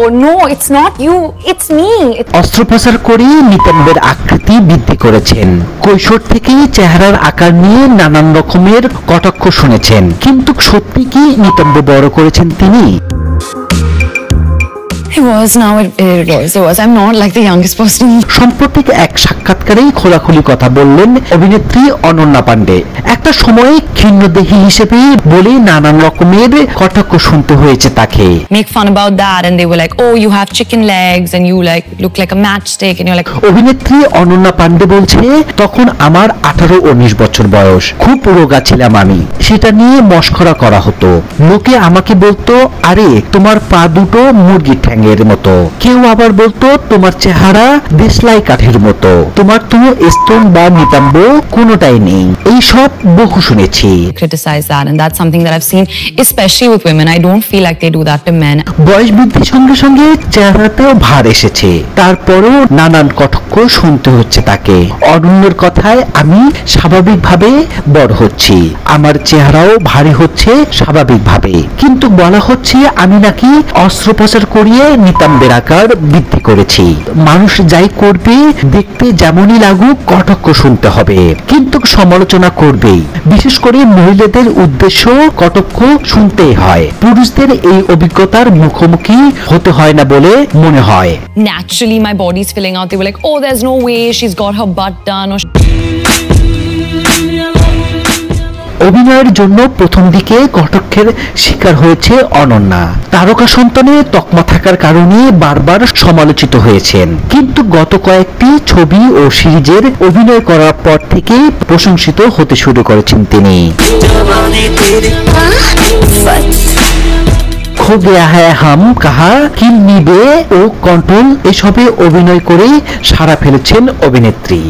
no, it's not you, it's me. অস্ত্রোপচার করে নিতম্বের আকৃতি বৃদ্ধি করেছেন। কৈশোর থেকেই চেহারার আকার নিয়ে নানান রকমের কটাক্ষ শুনেছেন, কিন্তু সত্যি কি নিতম্ব বড় করেছেন তিনি? It was. I'm not like the youngest person. সম্প্রতি এক সাক্ষাৎকারেই খোলাখুলি কথা বললেন অভিনেত্রী অনন্যা পান্ডে। একটা সময়ে ক্ষীণদেহী হিসেবে বলে নানান রকমের কটাক্ষ শুনতে হয়েছে তাকে। Make fun about that and they were like, oh, you have chicken legs and you like look like a matchstick and you're like. অভিনেত্রী অনন্যা পান্ডে বলছে, তখন আমার 18-19 বছর বয়স, খুব রোগা ছিলাম আমি, সেটা নিয়ে মশকরা করা হতো। লোকে আমাকে বলতো, আরে তোমার পা দুটো মুরগির ঠ্যাং এর মতো, কেউ আবার বলতো তোমার চেহারা দেশলাই কাঠের মতো, তোমার তো স্তন বা নিতম্ব কোনোটাই নেই। এই সব বহু শুনেছি। Criticize that and that's something that I've seen especially with women. I don't feel like they do that to men. বয়স বৃদ্ধির সঙ্গে সঙ্গে চেহারাতেও ভার এসেছে, তারপরেও নানান কটাক্ষ শুনতে হচ্ছে তাকে। অনন্যার কথায় আমি স্বাভাবিকভাবে বড় হচ্ছি, আমার চেহারাও ভারী হচ্ছে স্বাভাবিকভাবে, কিন্তু বলা হচ্ছে আমি নাকি অস্ত্রোপচার করিয়ে নিতম্বের আকার বৃদ্ধি করেছি। মানুষ যাই করবে, দেখতে যেমনই লাগুক, কটাক্ষ শুনতে হবে, কিন্তু সমালোচনা করবেই। বিশেষ করে মহিলাদের উদ্দেশ্য কটাক্ষ শুনতেই হয়। পুরুষদের এই অভিজ্ঞতার মুখোমুখি হতে হয় না বলে মনে হয়। Naturally my body's filling out. They were like, oh, there's no way she's got her butt done. অভিনয়ের জন্য প্রথম দিকে কটাক্ষের শিকার হয়েছে অনন্যা। তারকা সন্তানে তকমা থাকার কারণে বারবার সমালোচিত হয়েছেন, কিন্তু গত কয়েকটি ছবি ও সিরিজের অভিনয় করার পর থেকে প্রশংসিত হতে শুরু করেছেন তিনি। খো গয়া হ্যায় হাম কাহা, কিল নিবে ও কন্ট্রোল এসবে অভিনয় করে সাড়া ফেলেছেন অভিনেত্রী।